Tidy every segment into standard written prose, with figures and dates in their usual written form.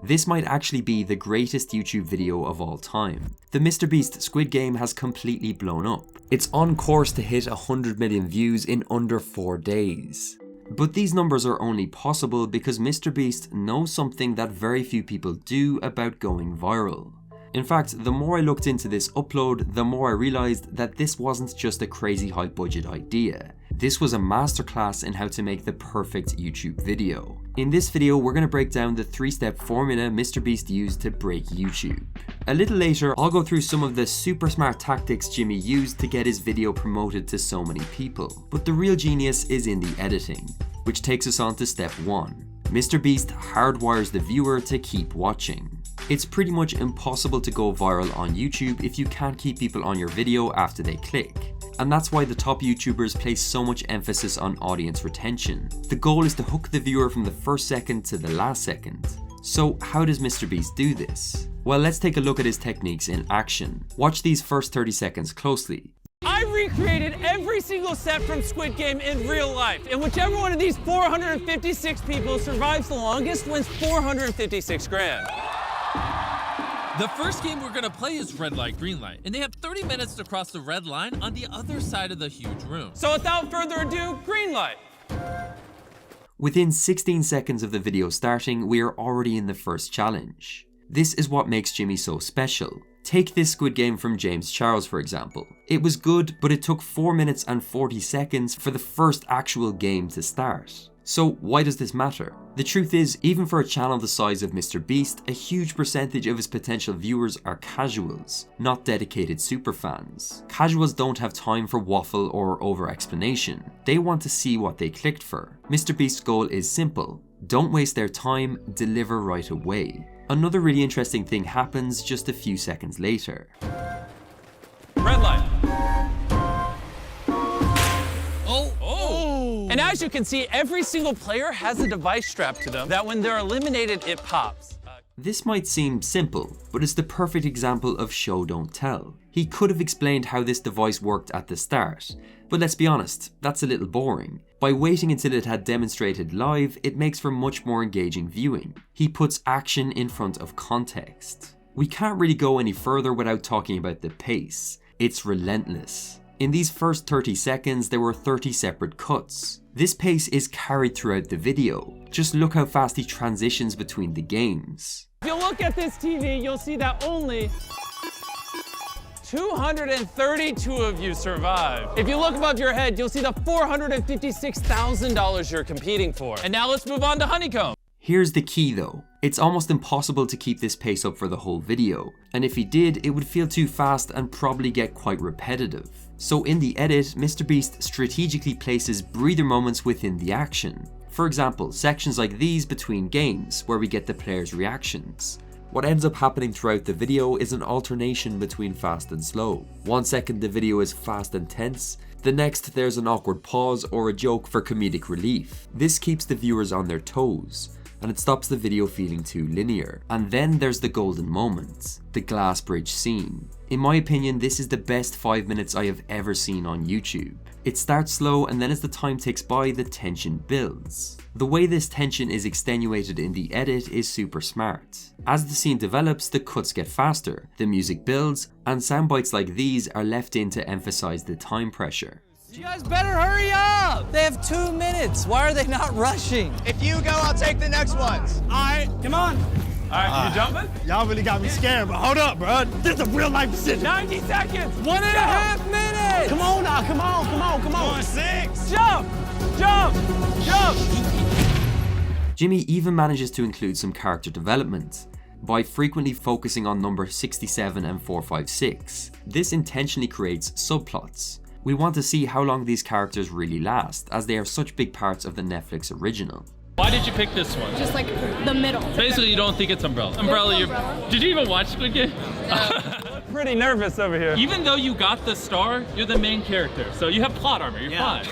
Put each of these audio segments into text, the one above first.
This might actually be the greatest YouTube video of all time. The MrBeast Squid Game has completely blown up. It's on course to hit 100 million views in under 4 days. But these numbers are only possible because MrBeast knows something that very few people do about going viral. In fact, the more I looked into this upload, the more I realized that this wasn't just a crazy high budget idea. This was a masterclass in how to make the perfect YouTube video. In this video, we're going to break down the 3-step formula MrBeast used to break YouTube. A little later, I'll go through some of the super smart tactics Jimmy used to get his video promoted to so many people. But the real genius is in the editing, which takes us on to step 1. MrBeast hardwires the viewer to keep watching. It's pretty much impossible to go viral on YouTube if you can't keep people on your video after they click. And that's why the top YouTubers place so much emphasis on audience retention. The goal is to hook the viewer from the first second to the last second. So how does MrBeast do this? Well, let's take a look at his techniques in action. Watch these first 30 seconds closely. I recreated every single set from Squid Game in real life, and whichever one of these 456 people survives the longest wins 456 grand. The first game we're gonna play is red light, green light, and they have 30 minutes to cross the red line on the other side of the huge room. So without further ado, green light. Within 16 seconds of the video starting, we are already in the first challenge. This is what makes Jimmy so special. Take this Squid Game from James Charles, for example. It was good, but it took 4 minutes and 40 seconds for the first actual game to start. So why does this matter? The truth is, even for a channel the size of MrBeast, a huge percentage of his potential viewers are casuals, not dedicated superfans. Casuals don't have time for waffle or over-explanation. They want to see what they clicked for. MrBeast's goal is simple. Don't waste their time, deliver right away. Another really interesting thing happens just a few seconds later. Red light. And as you can see, every single player has a device strapped to them that when they're eliminated, it pops. This might seem simple, but it's the perfect example of show don't tell. He could have explained how this device worked at the start, but let's be honest, that's a little boring. By waiting until it had demonstrated live, it makes for much more engaging viewing. He puts action in front of context. We can't really go any further without talking about the pace. It's relentless. In these first 30 seconds, there were 30 separate cuts. This pace is carried throughout the video. Just look how fast he transitions between the games. If you look at this TV, you'll see that only 232 of you survived. If you look above your head, you'll see the $456,000 you're competing for. And now let's move on to Honeycomb. Here's the key though. It's almost impossible to keep this pace up for the whole video. And if he did, it would feel too fast and probably get quite repetitive. So in the edit, MrBeast strategically places breather moments within the action. For example, sections like these between games, where we get the players' reactions. What ends up happening throughout the video is an alternation between fast and slow. 1 second the video is fast and tense, the next there's an awkward pause or a joke for comedic relief. This keeps the viewers on their toes, and it stops the video feeling too linear. And then there's the golden moment, the glass bridge scene. In my opinion, this is the best 5 minutes I have ever seen on YouTube. It starts slow, and then as the time ticks by, the tension builds. The way this tension is extenuated in the edit is super smart. As the scene develops, the cuts get faster, the music builds, and sound bites like these are left in to emphasize the time pressure. You guys better hurry up! They have 2 minutes. Why are they not rushing? If you go, I'll take the next ones. All right, come on. All right, you jumping? Y'all really got me scared, but hold up, bro. This is a real life decision. 90 seconds. 1.5 minutes. Come on now, come on. Come on, 6. Jump, jump, jump. Jimmy even manages to include some character development by frequently focusing on number 67 and 456. This intentionally creates subplots. We want to see how long these characters really last, as they are such big parts of the Netflix original. Why did you pick this one? Just like the middle. Basically, you don't think it's Umbrella. Umbrella, did you even watch Squid Game? Pretty nervous over here. Even though you got the star, you're the main character, so you have plot armor, you're fine.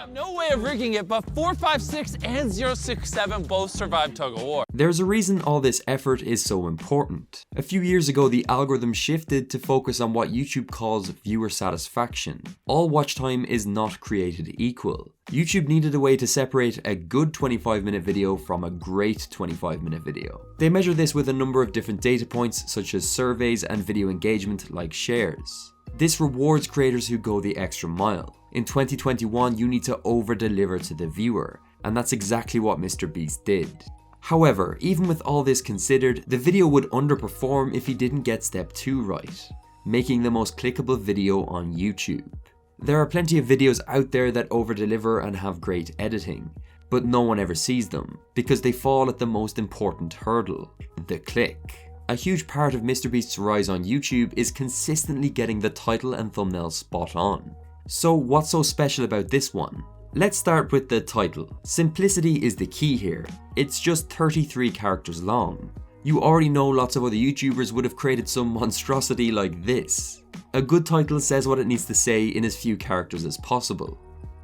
No way of rigging it, but 456 and 067 both survived tug of war. There's a reason all this effort is so important. A few years ago, the algorithm shifted to focus on what YouTube calls viewer satisfaction. All watch time is not created equal. YouTube needed a way to separate a good 25-minute video from a great 25-minute video. They measure this with a number of different data points such as surveys and video engagement like shares. This rewards creators who go the extra mile. In 2021, you need to over-deliver to the viewer, and that's exactly what MrBeast did. However, even with all this considered, the video would underperform if he didn't get step 2 right, making the most clickable video on YouTube. There are plenty of videos out there that over-deliver and have great editing, but no one ever sees them, because they fall at the most important hurdle, the click. A huge part of MrBeast's rise on YouTube is consistently getting the title and thumbnail spot on. So what's so special about this one? Let's start with the title. Simplicity is the key here. It's just 33 characters long. You already know lots of other YouTubers would have created some monstrosity like this. A good title says what it needs to say in as few characters as possible.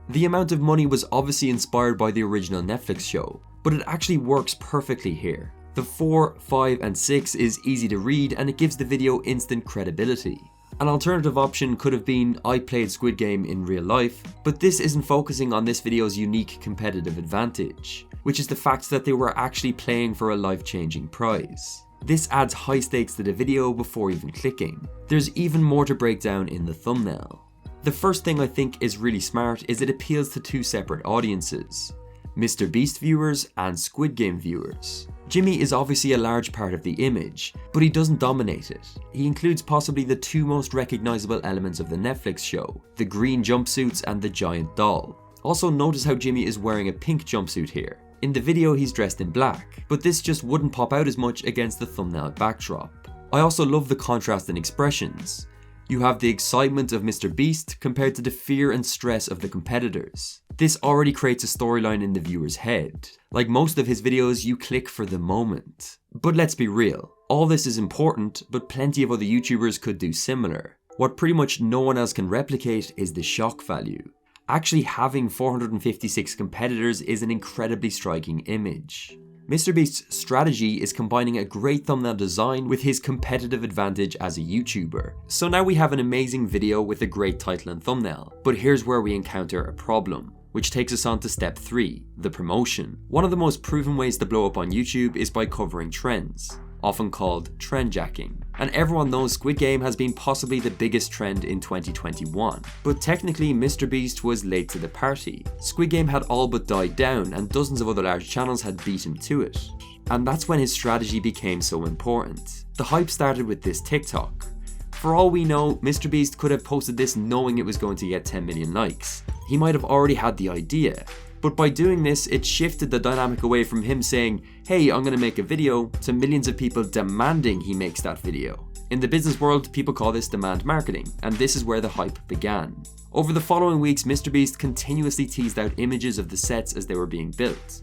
The amount of money was obviously inspired by the original Netflix show, but it actually works perfectly here. The 4, 5 and 6 is easy to read and it gives the video instant credibility. An alternative option could have been I played Squid Game in real life, but this isn't focusing on this video's unique competitive advantage, which is the fact that they were actually playing for a life-changing prize. This adds high stakes to the video before even clicking. There's even more to break down in the thumbnail. The first thing I think is really smart is it appeals to 2 separate audiences, MrBeast viewers and Squid Game viewers. Jimmy is obviously a large part of the image, but he doesn't dominate it. He includes possibly the 2 most recognizable elements of the Netflix show, the green jumpsuits and the giant doll. Also notice how Jimmy is wearing a pink jumpsuit here. In the video he's dressed in black, but this just wouldn't pop out as much against the thumbnail backdrop. I also love the contrast in expressions. You have the excitement of MrBeast compared to the fear and stress of the competitors. This already creates a storyline in the viewer's head. Like most of his videos, you click for the moment. But let's be real, all this is important, but plenty of other YouTubers could do similar. What pretty much no one else can replicate is the shock value. Actually having 456 competitors is an incredibly striking image. MrBeast's strategy is combining a great thumbnail design with his competitive advantage as a YouTuber. So now we have an amazing video with a great title and thumbnail, but here's where we encounter a problem, which takes us on to step 3, the promotion. One of the most proven ways to blow up on YouTube is by covering trends, often called trendjacking. And everyone knows Squid Game has been possibly the biggest trend in 2021. But technically MrBeast was late to the party. Squid Game had all but died down and dozens of other large channels had beat him to it. And that's when his strategy became so important. The hype started with this TikTok. For all we know, MrBeast could have posted this knowing it was going to get 10 million likes. He might have already had the idea. But by doing this, it shifted the dynamic away from him saying, hey, I'm gonna make a video, to millions of people demanding he makes that video. In the business world, people call this demand marketing, and this is where the hype began. Over the following weeks, MrBeast continuously teased out images of the sets as they were being built.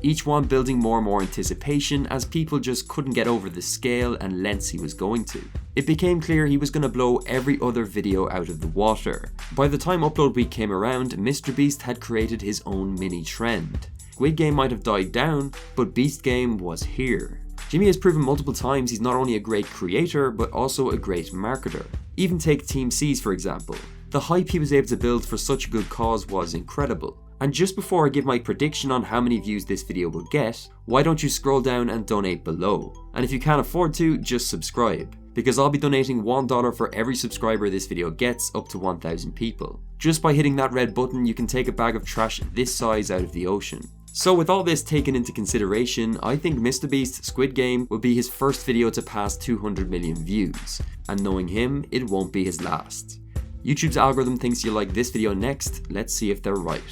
Each one building more and more anticipation as people just couldn't get over the scale and lengths he was going to. It became clear he was going to blow every other video out of the water. By the time upload week came around, MrBeast had created his own mini trend. Squid Game might have died down, but Beast Game was here. Jimmy has proven multiple times he's not only a great creator, but also a great marketer. Even take Team C's for example. The hype he was able to build for such a good cause was incredible. And just before I give my prediction on how many views this video will get, why don't you scroll down and donate below? And if you can't afford to, just subscribe, because I'll be donating $1 for every subscriber this video gets up to 1,000 people. Just by hitting that red button, you can take a bag of trash this size out of the ocean. So with all this taken into consideration, I think MrBeast's Squid Game will be his first video to pass 200 million views, and knowing him, it won't be his last. YouTube's algorithm thinks you'll like this video next, let's see if they're right.